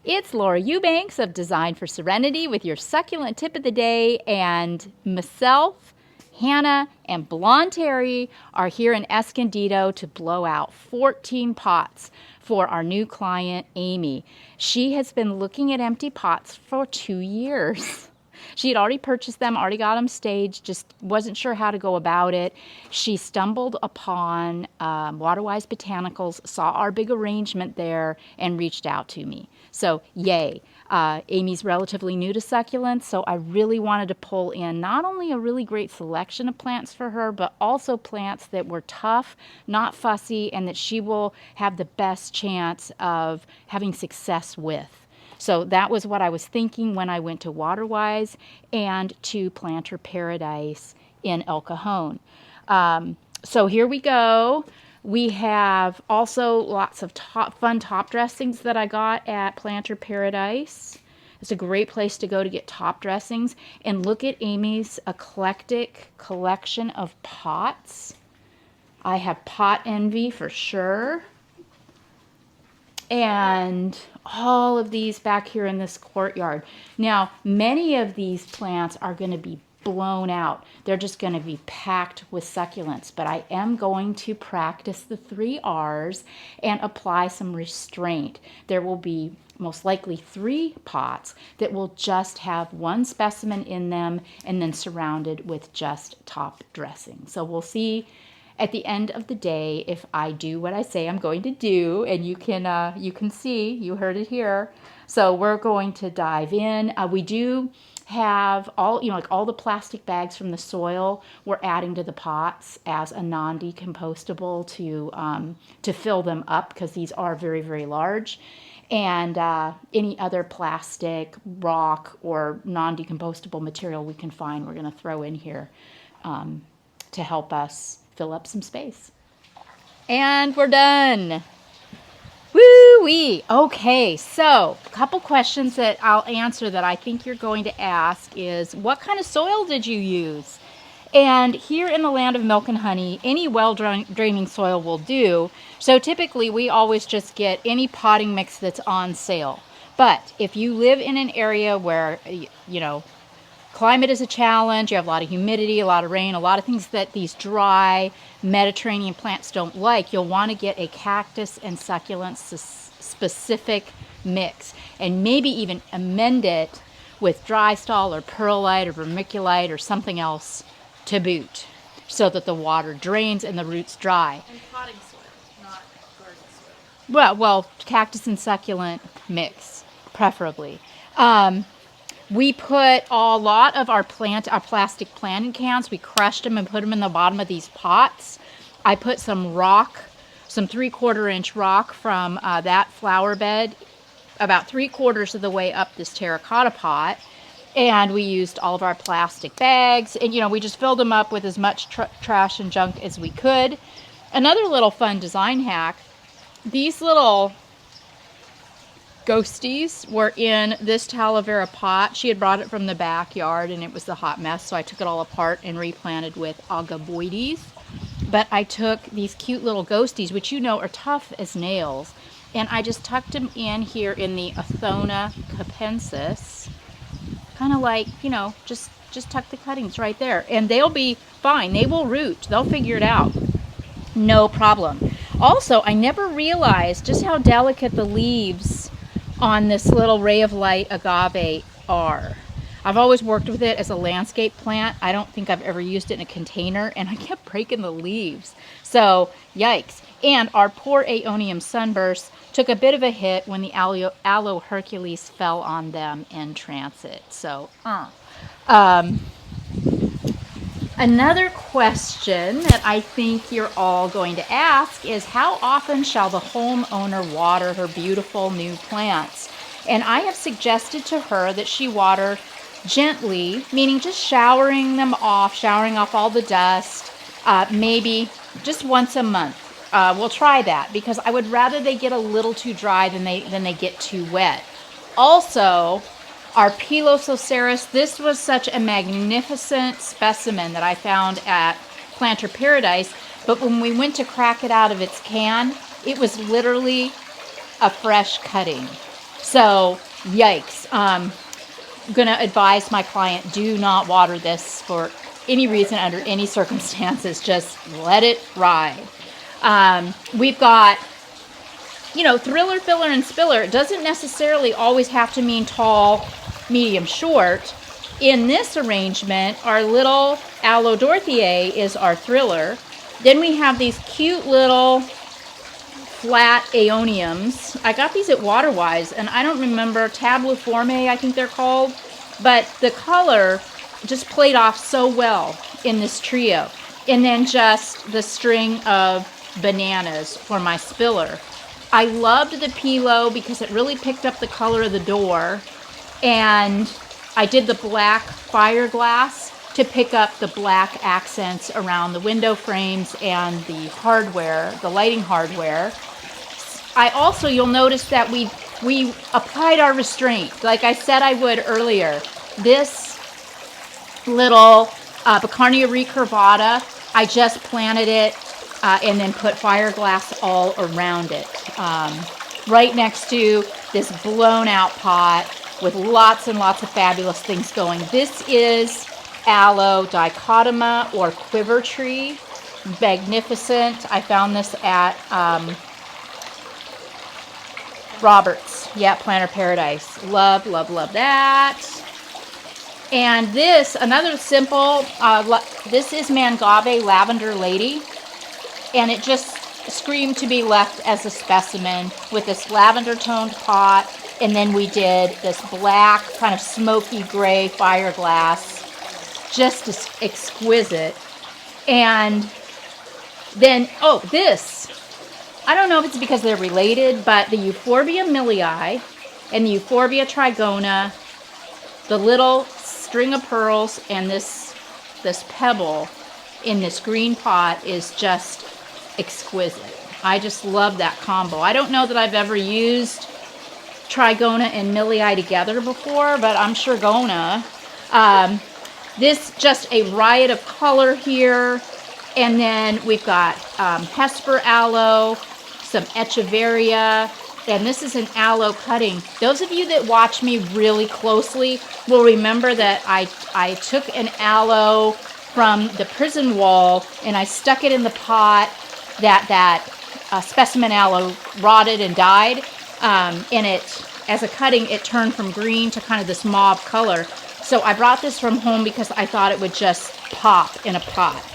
It's Laura Eubanks of Design for Serenity with your succulent tip of the day, and myself, Hannah, and Blonde Terry are here in Escondido to blow out 14 pots for our new client, Amy. She has been looking at empty pots for 2 years. She had already purchased them, already got them staged, just wasn't sure how to go about it. She stumbled upon Waterwise Botanicals, saw our big arrangement there, and reached out to me. So, yay. Amy's relatively new to succulents, so I really wanted to pull in not only a really great selection of plants for her, but also plants that were tough, not fussy, and that she will have the best chance of having success with. So that was what I was thinking when I went to Waterwise and to Planter Paradise in El Cajon. So here we go. We have also lots of fun top dressings that I got at Planter Paradise. It's a great place to go to get top dressings. And look at Amy's eclectic collection of pots. I have pot envy for sure. And all of these back here in this courtyard. Now, many of these plants are going to be blown out. They're just going to be packed with succulents. But I am going to practice the 3 R's and apply some restraint. There will be most likely 3 pots that will just have 1 specimen in them and then surrounded with just top dressing. So we'll see at the end of the day if I do what I say I'm going to do, and you can see, you heard it here. So we're going to dive in. We do have all, like all the plastic bags from the soil we're adding to the pots as a non-decompostable to fill them up, because these are very, very large. And any other plastic, rock, or non-decompostable material we can find, we're going to throw in here to help us fill up some space. And we're done. Woo-wee. Okay, so a couple questions that I'll answer that I think you're going to ask is, what kind of soil did you use? And here in the land of milk and honey, any well-draining soil will do. So typically we always just get any potting mix that's on sale. But if you live in an area where, climate is a challenge, you have a lot of humidity, a lot of rain, a lot of things that these dry Mediterranean plants don't like, you'll want to get a cactus and succulent specific mix, and maybe even amend it with dry stall or perlite or vermiculite or something else to boot, so that the water drains and the roots dry. And potting soil, not garden soil. Well, cactus and succulent mix, preferably. We put a lot of our plastic planting cans, we crushed them and put them in the bottom of these pots. I put some rock, some 3/4 inch rock from that flower bed about 3/4 of the way up this terracotta pot. And we used all of our plastic bags, and we just filled them up with as much trash and junk as we could. Another little fun design hack, these little ghosties were in this Talavera pot. She had brought it from the backyard and it was the hot mess, so I took it all apart and replanted with agaboides. But I took these cute little ghosties, which are tough as nails, and I just tucked them in here in the Athona capensis, kind of like, just tuck the cuttings right there, and they'll be fine. They will root. They'll figure it out. No problem. Also, I never realized just how delicate the leaves on this little ray of light agave are. I've always worked with it as a landscape plant. I don't think I've ever used it in a container, and I kept breaking the leaves. So, yikes. And our poor Aeonium sunburst took a bit of a hit when the Aloe Hercules fell on them in transit. So, another question that I think you're all going to ask is, how often shall the homeowner water her beautiful new plants? And I have suggested to her that she water gently, meaning just showering off all the dust, maybe just once a month. We'll try that, because I would rather they get a little too dry than they get too wet. Also, our Pilosoceras, this was such a magnificent specimen that I found at Planter Paradise, but when we went to crack it out of its can, it was literally a fresh cutting. So, yikes. I'm going to advise my client, do not water this for any reason, under any circumstances. Just let it ride. We've got, you know, thriller, filler, and spiller. It doesn't necessarily always have to mean tall, medium, short. In this arrangement, our little Aloe Dorothiae is our thriller. Then we have these cute little flat aeoniums. I got these at Waterwise, and I don't remember, tableauforme, I think they're called. But the color just played off so well in this trio. And then just the string of bananas for my spiller. I loved the Pilo because it really picked up the color of the door. And I did the black fiberglass to pick up the black accents around the window frames and the hardware, the lighting hardware. I also, you'll notice that we applied our restraint, like I said I would earlier. This little Picarnia recurvata, I just planted it and then put fiberglass all around it. Right next to this blown out pot with lots and lots of fabulous things going. This is Aloe dichotoma or quiver tree. Magnificent. I found this at Robert's. Yeah, Planter Paradise. Love, love, love that. And this, another simple, this is Mangave Lavender Lady. And it just screamed to be left as a specimen with this lavender toned pot. And then we did this black, kind of smoky gray fiberglass. Just exquisite. And then, oh, this. I don't know if it's because they're related, but the Euphorbia millii and the Euphorbia trigona, the little string of pearls, and this pebble in this green pot is just exquisite. I just love that combo. I don't know that I've ever used trigona and millii together before, but I'm sure gonna. This just a riot of color here. And then we've got Hesper aloe, some Echeveria, and this is an aloe cutting. Those of you that watch me really closely will remember that I took an aloe from the prison wall and I stuck it in the pot that specimen aloe rotted and died. And it, as a cutting, it turned from green to kind of this mauve color. So I brought this from home because I thought it would just pop in a pot.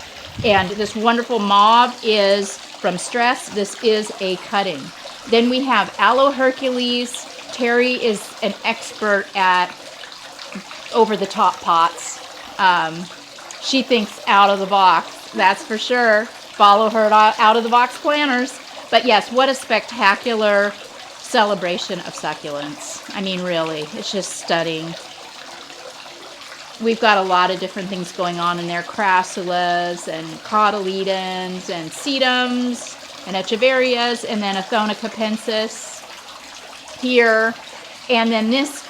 And this wonderful mauve is from Stress. This is a cutting. Then we have Aloe Hercules. Terri is an expert at over-the-top pots. She thinks out of the box, that's for sure. Follow her out-of-the-box planners. But yes, what a spectacular celebration of succulents. I mean, really, it's just stunning. We've got a lot of different things going on in there. Crassulas and cotyledons and sedums and echeverias, and then Athona capensis here. And then this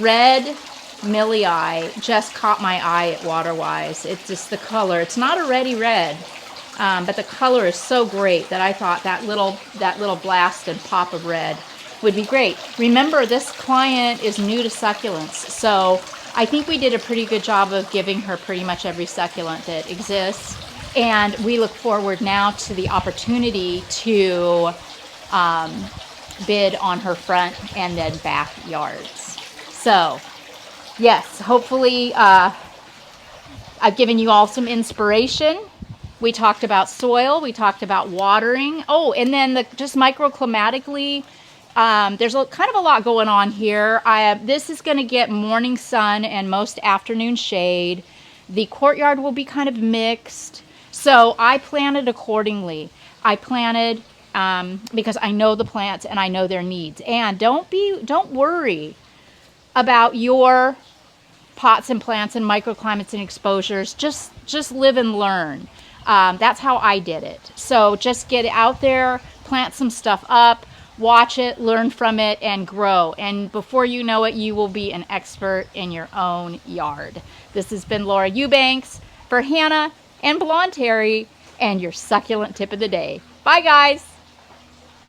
red millii just caught my eye at Waterwise. It's just the color. It's not a reddy red, but the color is so great that I thought that little blast and pop of red would be great. Remember, this client is new to succulents, so I think we did a pretty good job of giving her pretty much every succulent that exists. And we look forward now to the opportunity to bid on her front and then backyards. So, yes, hopefully I've given you all some inspiration. We talked about soil. We talked about watering. Oh, and then just microclimatically, there's kind of a lot going on here. This is going to get morning sun and most afternoon shade. The courtyard will be kind of mixed. So I planted accordingly. I planted because I know the plants and I know their needs. And don't worry about your pots and plants and microclimates and exposures. Just live and learn. That's how I did it. So just get out there, plant some stuff up, watch it, learn from it, and grow. And before you know it, you will be an expert in your own yard. This has been Laura Eubanks for Hannah and Blonde Terry and your succulent tip of the day. Bye, guys.